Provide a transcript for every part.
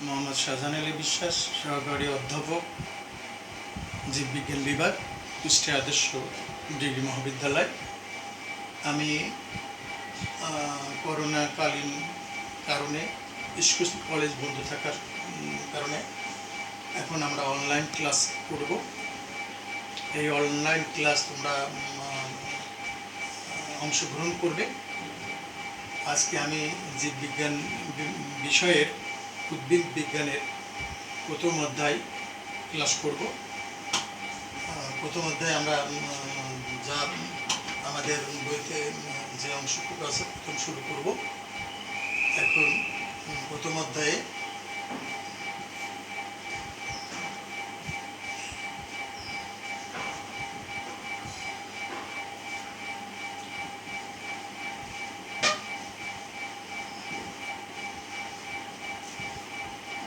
মোহাম্মদ শাহজাহান আলী বিশ্বাস, সহকারী অধ্যাপক, জীববিজ্ঞান বিভাগ, কুষ্টিয়া আদর্শ ডিগ্রি মহাবিদ্যালয়। আমি করোনাকালীন কারণে স্কুল কলেজ বন্ধ থাকার কারণে এখন আমরা অনলাইন ক্লাস করব। এই অনলাইন ক্লাস তোমরা অংশগ্রহণ করবে। আজকে আমি জীববিজ্ঞান বিষয়ের উদ্ভিদ বিজ্ঞানের প্রথম অধ্যায় ক্লাস করব। প্রথম অধ্যায়ে আমরা যা আমাদের বইতে যে অংশটুকু আছে প্রথম শুরু করব। এখন প্রথম অধ্যায়ে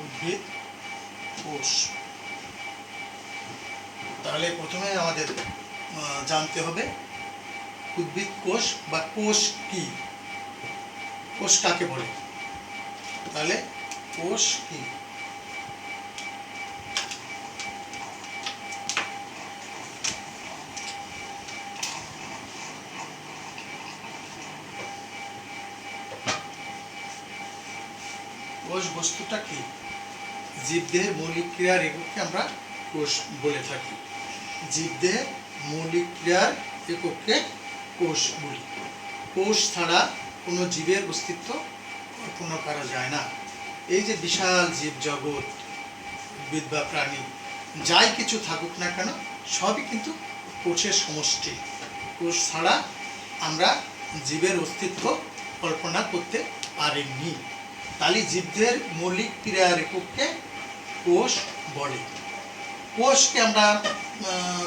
উদ্ভিদ কোষ। তাহলে প্রথমে আমাদের জানতে হবে উদ্ভিদ কোষ বা কোষ কি, কোষ কাকে বলে। তাহলে কোষ কি? কোষ বস্তুটা কি? জীবদেহের মৌলিক ক্রিয়ার এককে আমরা কোষ বলে থাকি। জীবদেহের মৌলিক ক্রিয়ার এককে কোষ বলি। কোষ ছাড়া কোনো জীবের অস্তিত্ব কল্পনা করা যায় না। এই যে বিশাল জীব জগৎ, উদ্ভিদ বা প্রাণী, যাই কিছু থাকুক না কেন সবই কিন্তু কোষের সমষ্টি। কোষ ছাড়া আমরা জীবের অস্তিত্ব কল্পনা করতে পারিনি। তাহলে জীবদের মৌলিক ক্রিয়ার এককে কোষ বলে। কোষকে আমরা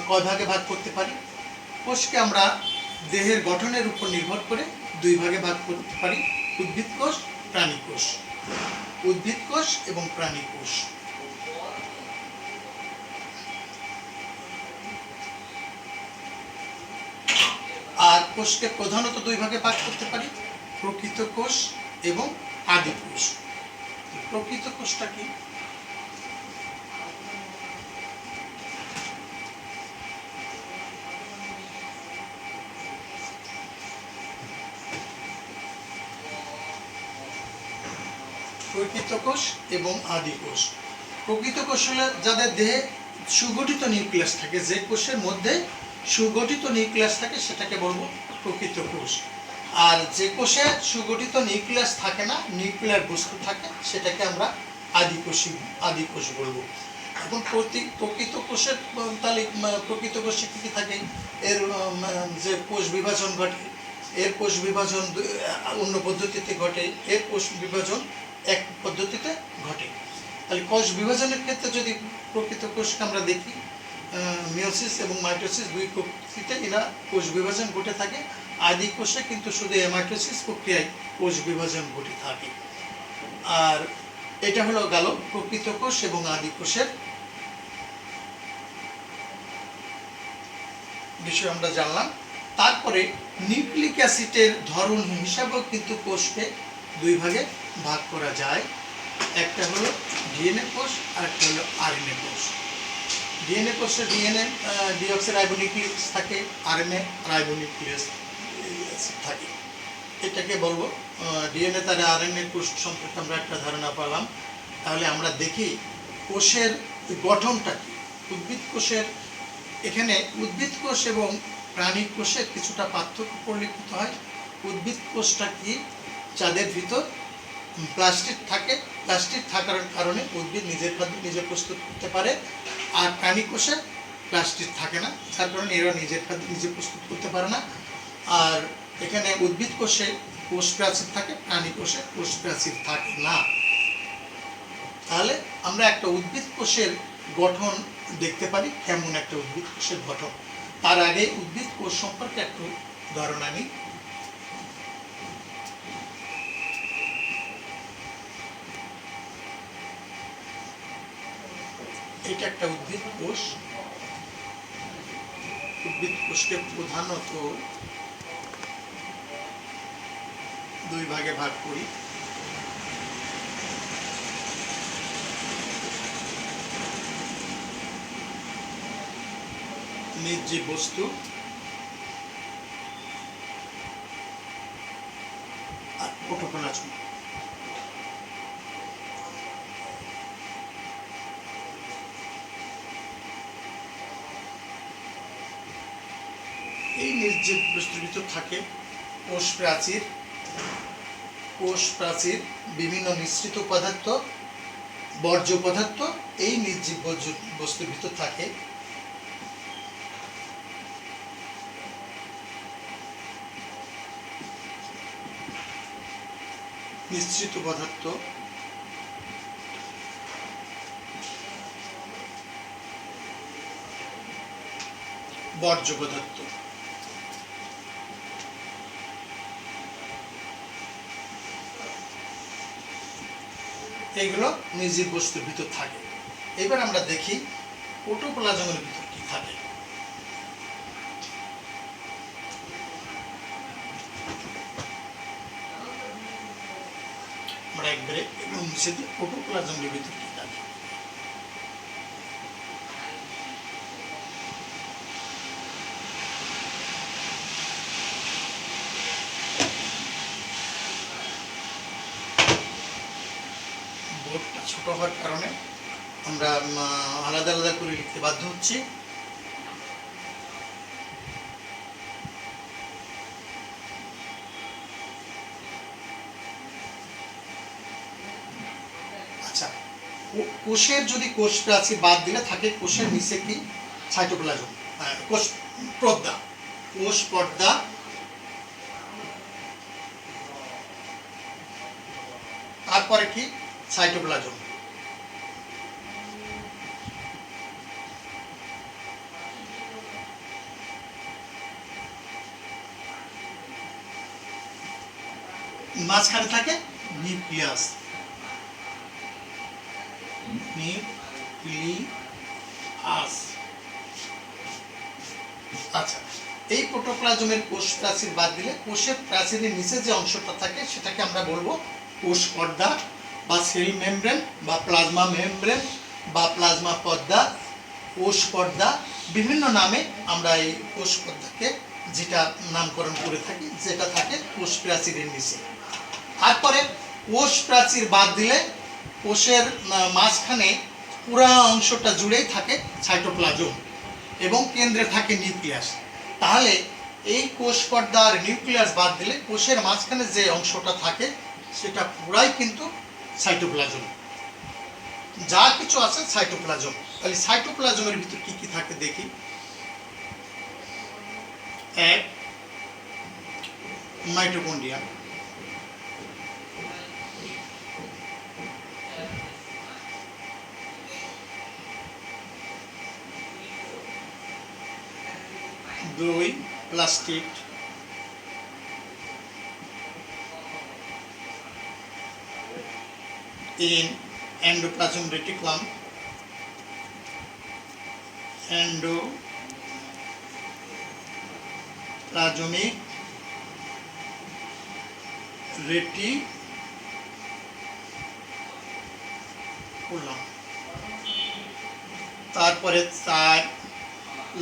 কয় ভাগে ভাগ করতে পারি? কোষকে আমরা দেহের গঠনের উপর নির্ভর করে দুই ভাগে ভাগ করতে পারি, উদ্ভিদ কোষ, প্রাণী কোষ। উদ্ভিদ কোষ এবং প্রাণী কোষ। আর কোষকে প্রধানত দুই ভাগে ভাগ করতে পারি, প্রকৃত কোষ এবং আদি কোষ। প্রকৃত কোষটা কি? প্রকৃত কোষ এবং আদি কোষ। প্রকৃত কোষ হলে যাদের দেহে সুগঠিত নিউক্লিয়াস থাকে, যে কোষের মধ্যে সুগঠিত নিউক্লিয়াস থাকে সেটাকে বলবো প্রকৃত কোষ। আর যে কোষে সুগঠিত নিউক্লিয়াস থাকে না, নিউক্লিয়ার বস্তু থাকে, সেটাকে আমরা আদি কোষ বলবো। এখন প্রকৃত কোষের তাহলে প্রকৃত কোষে কি কি থাকে? এর যে কোষ বিভাজন ঘটে, এর কোষ বিভাজন অন্য পদ্ধতিতে ঘটে, এর কোষ বিভাজন এক পদ্ধতিতে ঘটে। তাহলে কোষ বিভাজনের ক্ষেত্রে যদি প্রকৃত কোষকে আমরা দেখি, মিওসিস এবং মাইটোসিস দুই প্রক্রিয়াতে এরা কোষ বিভাজন ঘটে থাকে। আদি কোষে কিন্তু শুধু মাইটোসিস প্রক্রিয়ায় কোষ বিভাজন ঘটে থাকে। আর এটা হলো গেল প্রকৃত কোষ এবং আদি কোষের বিষয় আমরা জানলাম। তারপরে নিউক্লিক অ্যাসিডের ধরন হিসাবেও কিন্তু কোষকে দুই ভাগে ভাগ করা যায়। একটা হলো ডিএনএ কোষ আর একটা হলো আরএনএ কোষ। ডিএনএ কোষে ডিএনএ ডিঅক্সিরাইবোনিউক্লিয়াস থাকে, আরএনএ রাইবোনিউক্লিয়াস থাকে। এটাকে বলবো ডিএনএ তার আরএনএ কোষ সম্পর্কে আমরা একটা ধারণা পেলাম। তাহলে আমরা দেখি কোষের গঠনটা কি। উদ্ভিদ কোষের এখানে উদ্ভিদ কোষ এবং প্রাণী কোষের কিছুটা পার্থক্য পরিলক্ষিত হয়। উদ্ভিদ কোষটা কি? যাদের ভিতর প্লাস্টিক থাকে, প্লাস্টিক থাকার কারণে উদ্ভিদ নিজের খাদ্য নিজে প্রস্তুত করতে পারে। আর প্রাণী কোষে প্লাস্টিক থাকে না, যার কারণে এরা নিজের খাদ্য নিজে প্রস্তুত করতে পারে না। আর এখানে উদ্ভিদ কোষে কোষ প্রাচীর থাকে, প্রাণী কোষে কোষ প্রাচীর থাকে না। তাহলে আমরা একটা উদ্ভিদ কোষের গঠন দেখতে পারি, কেমন একটা উদ্ভিদ কোষের গঠন। তার আগে উদ্ভিদ কোষ সম্পর্কে একটু ধারণা নিই। এটা একটা উদ্ভিদ কোষ। উদ্ভিদ কোষকে প্রধানত দুই ভাগে ভাগ করি। নির্জীব বস্তু আর প্রোটোপ্লাজম। এই নির্জীব বস্তুর ভিতর থাকে কোষ প্রাচীর, বিভিন্ন মিশ্রিত পদার্থ, বর্জ্য পদার্থ এই নির্জীব বস্তুর ভিতর থাকে। মিশ্রিত পদার্থ, বর্জ্য পদার্থ। এইগুলো নির্জীব বস্তুর ভিতর থাকে। এবার আমরা দেখি প্রোটোপ্লাজমের ভিতর কি থাকে। আমরা একবারে এবং মুছে দিই প্রোটোপ্লাজমের ভিতর কি থাকে। বোর্ডটা ছোট হওয়ার কারণে আমরা আলাদা আলাদা করে লিখতে বাধ্য হচ্ছি। আচ্ছা, কোষের যদি কোষ প্রাচীর বাদ দিলে থাকে কোষের নিচে কি সাইটোপ্লাজম, কোষ পর্দা, কোষ পর্দা, তারপরে কি সাইটোপ্লাজম। মাঝখানে থাকে নিউক্লিয়াস, নিউক্লিয়াস। আচ্ছা, এই প্রোটোপ্লাজমের কোষ প্রাচীর বাদ দিলে কোষের প্রাচীরের নিচে যে অংশটা থাকে সেটাকে আমরা বলবো কোষ পর্দা বা সেল মেমব্রেন বা প্লাজমা মেমব্রেন বা প্লাজমা পর্দা, কোষ পর্দা। বিভিন্ন নামে আমরা এই কোষ পর্দাকে যেটা নামকরণ করে থাকি, যেটা থাকে কোষ প্রাচীরের নিচে। তারপরে কোষ প্রাচীর বাদ দিলে কোষের মাঝখানে পুরা অংশটা জুড়েই থাকে সাইটোপ্লাজম এবং কেন্দ্রে থাকে নিউক্লিয়াস। তাহলে এই কোষ পর্দা আর নিউক্লিয়াস বাদ দিলে কোষের মাঝখানে যে অংশটা থাকে সেটা পুরাই কিন্তু সাইটোপ্লাজম। যা কিছু আছে সাইটোপ্লাজম। তাহলে সাইটোপ্লাজমের ভিতর কি কি থাকে দেখি। এক, মাইটোকন্ড্রিয়া। দুই, প্লাস্টিড। তিন, এন্ডোপ্লাজম রেটিকুলাম, এন্ডোপ্লাজমিক রেটিকুলাম। তারপরে চার,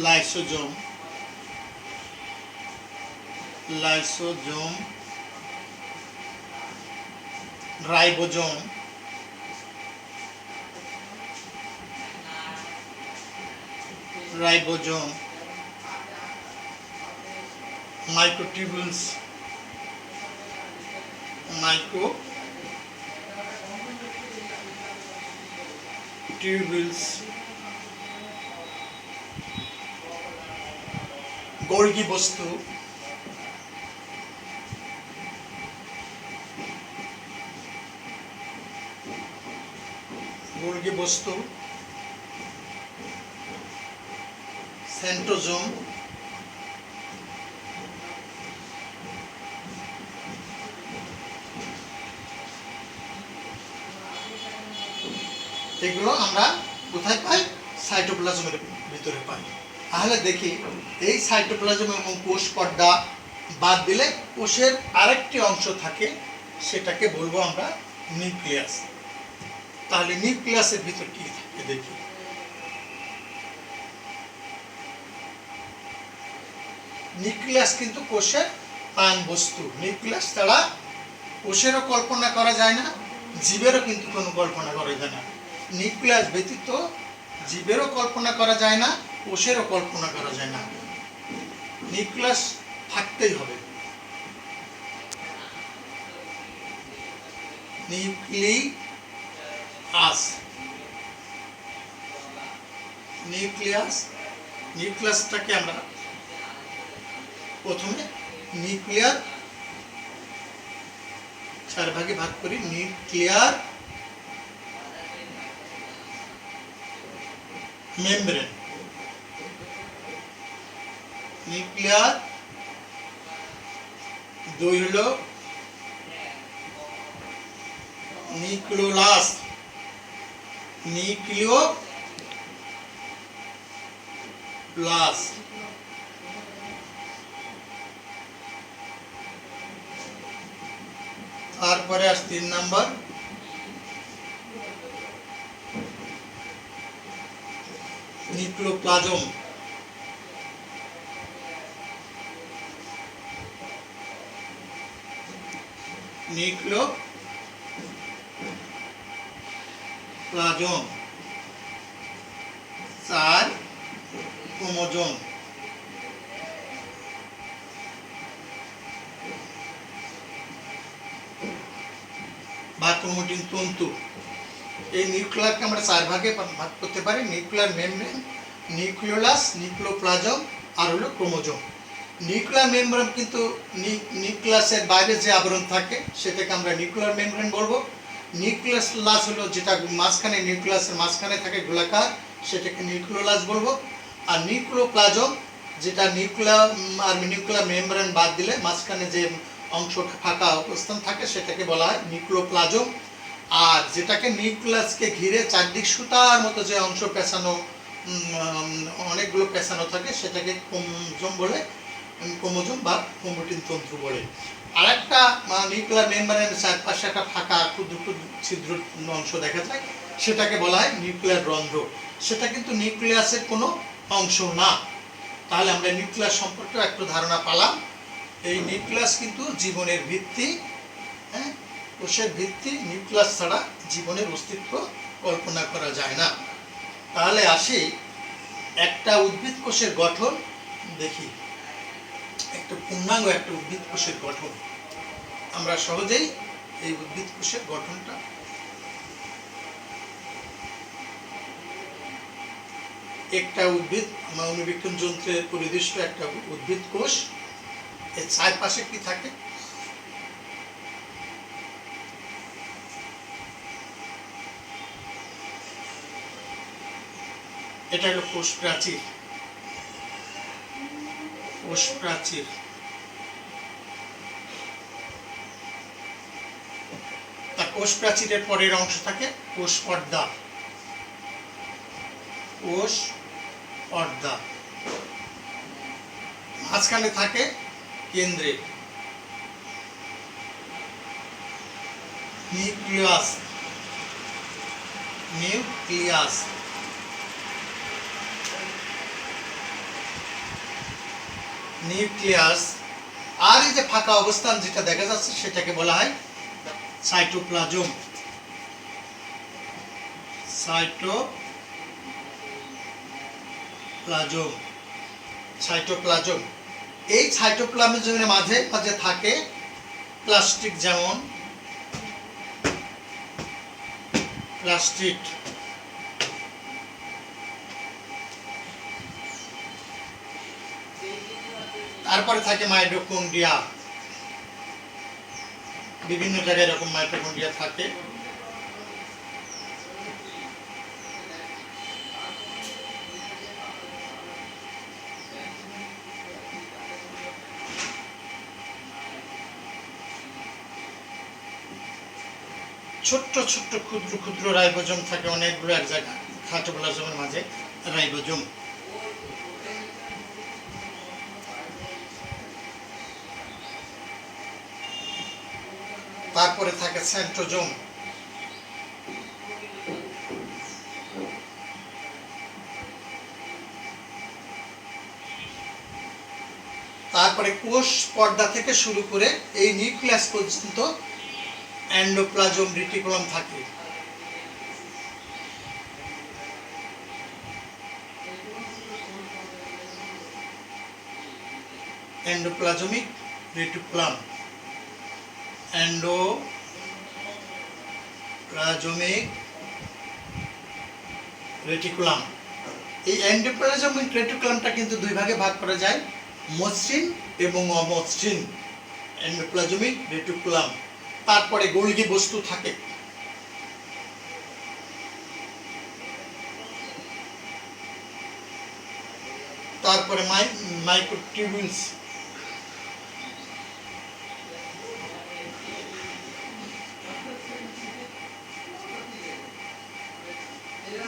লাইসোজোম, রাইবোজোম, মাইক্রোটিউবুলস, গোলগি বস্তু, সেন্ট্রোজোম, এগুলো আমরা কোথায় পাই? সাইটোপ্লাজমের ভিতরে পাই। তাহলে দেখি এই সাইটোপ্লাজম এবং কোষ পর্দা বাদ দিলে কোষের আরেকটি অংশ থাকে, সেটাকে বলবো আমরা নিউক্লিয়াস। তাহলে নিউক্লিয়াসের ভিতর কি থাকে দেখি। নিউক্লিয়াস কিন্তু কোষের প্রাণ বস্তু। নিউক্লিয়াস ছাড়া কোষেরও কল্পনা করা যায় না, জীবেরও কিন্তু কোনো কল্পনা করা যায় না। নিউক্লিয়াস ব্যতীত জীবেরও কল্পনা করা যায় না, কোষেরও কল্পনা করা যায় না। নিউক্লিয়াস থাকতেই হবে। নিউক্লিয়াস, নিউক্লিয়াসটাকে আমরা প্রথমে নিউক্লিয়ার 4 ভাগে ভাগ করি। নিউক্লিয়ার মেমব্রেন, নিউক্লিয়ার 2 হলো নিউক্লিওলাস, নিউক্লিওলাস। তারপরে আস 3 নাম্বার নিউক্লিওপ্লাজম, নিউক্লিওপ্লাজম। 4 ক্রোমোজোম, বা ক্রোমাটিন তন্তু। এই নিউক্লিয়ারকে আমরা 4 ভাগে ভাগ করতে পারি। নিউক্লিয়ার মেমব্রেন, নিউক্লিওলাস, নিউক্লিওপ্লাজম আর হলো ক্রোমোজোম। নিউক্লিয়ার মেমব্রেন কিন্তু নিউক্লিয়াসের বাইরে যে আবরণ থাকে সেটাকে আমরা নিউক্লিয়ার মেমব্রেন বলবো। নিউক্লিওলাস হলো যেটা মাঝখানে, নিউক্লিয়াসের মাঝখানে থাকে গোলাকার, সেটাকে নিউক্লিওলাস বলবো। আর নিউক্লিওপ্লাজম যেটা নিউক্লিয়ার মেমব্রেন বাদ দিলে মাঝখানে যে অংশটা ফাঁকা অবস্থান থাকে সেটাকে বলা হয় নিউক্লিওপ্লাজম। আর যেটাকে নিউক্লিয়াসকে ঘিরে চারদিক সুতার মতো যে অংশ পেঁচানো, অনেকগুলো পেঁচানো থাকে সেটাকে ক্রোমোজোম বলে, ক্রোমোজোম বা ক্রোমাটিন তন্তু বলে। আর একটা নিউক্লিয়ার মেমব্রেনের চারপাশে একটা ফাঁকা ক্ষুদ্র ক্ষুদ্র ছিদ্র অংশ দেখা যায়, সেটাকে বলা হয় নিউক্লিয়ার রন্ধ্র। সেটা কিন্তু নিউক্লিয়াসের কোনো অংশ না। তাহলে আমরা নিউক্লিয়াস সম্পর্কে একটু ধারণা পেলাম। এই নিউক্লিয়াস কিন্তু জীবনের ভিত্তি, হ্যাঁ, কোষের ভিত্তি। নিউক্লিয়াস ছাড়া জীবনের অস্তিত্ব কল্পনা করা যায় না। তাহলে আসি একটা উদ্ভিদ কোষের গঠন দেখি। একটা পূর্ণাঙ্গ একটা উদ্ভিদ কোষের গঠন আমরা সহজেই এই উদ্ভিদ কোষের গঠনটা, একটা উদ্ভিদ অণুবীক্ষণ যন্ত্রে পরিদৃষ্ট একটা উদ্ভিদ কোষ, এর চারপাশে কি থাকে? এটা হলো কোষ প্রাচীর। কোষ প্রাচীর, তার কোষ প্রাচীরের পরের অংশ থাকে কোষ পর্দা। কোষ পর্দা, মাঝখানে থাকে কেন্দ্রে নিউক্লিয়াস। Nucleus, nucleus. আর এই যে ফাঁকা অবস্থান যেটা দেখা যাচ্ছে সেটাকে বলা হয় সাইটোপ্লাজম। Cytoplasm, cytoplasm. এই সাইটোপ্লাজমের মাঝে মাঝে থাকে প্লাস্টিক, যেমন প্লাস্টিড। তারপরে থাকে মাইটোকন্ড্রিয়া। বিভিন্ন জায়গায় এরকম মাইটোকন্ড্রিয়া থাকে। ছোট্ট ছোট্ট ক্ষুদ্র ক্ষুদ্র রাইবোজোম থাকে অনেকগুলো এক জায়গায়, সাইটোপ্লাজমের মাঝে রাইবোজোম। তারপরে থাকে সেন্ট্রোজোম। তারপরে কোষ পর্দা থেকে শুরু করে এই নিউক্লিয়াস পর্যন্ত এন্ডোপ্লাজম রেটিকুলাম থাকে। Endoplasmic reticulum, endoplasmic reticulum. এই এন্ডোপ্লাজমিক রেটিকুলামটা কিন্তু দুই ভাগে ভাগ করা যায়, মসৃণ এবং অমসৃণ। এন্ডোপ্লাজমিক রেটিকুলাম, তারপরে গোলগি বস্তু থাকে। তারপরে মাইক্রোটিউবিউলস,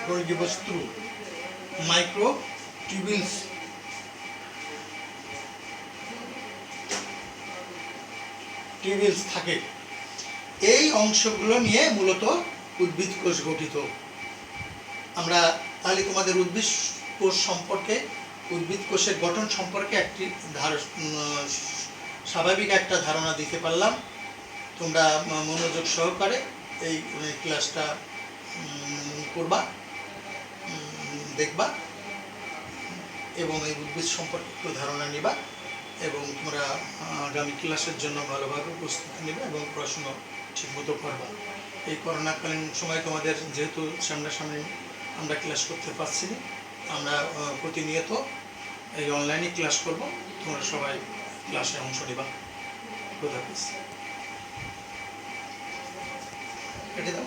গোলগি বস্তু, মাইক্রোটিউবিউলস, টিউবিউলস থাকে। এই অংশগুলো নিয়ে মূলত উদ্ভিদ কোষ গঠিত। আমরা তাহলে তোমাদের উদ্ভিদ কোষ সম্পর্কে, উদ্ভিদ কোষের গঠন সম্পর্কে একটি স্বাভাবিক একটা ধারণা দিতে পারলাম। তোমরা মনোযোগ সহকারে এই ক্লাসটা করবা, দেখবা এবং এই উদ্ভিদ সম্পর্কে একটু ধারণা নিবা এবং তোমরা আগামী ক্লাসের জন্য ভালোভাবে প্রস্তুতি নেবে এবং পড়াশুনো ঠিকমতো করবা। এই করোনাকালীন সময় তোমাদের যেহেতু সামনাসামনি আমরা ক্লাস করতে পারছি না, আমরা প্রতিনিয়ত এই অনলাইনে ক্লাস করব। তোমরা সবাই ক্লাসে অংশ নিবা। খোদা হাফেজ। কেটে দাও।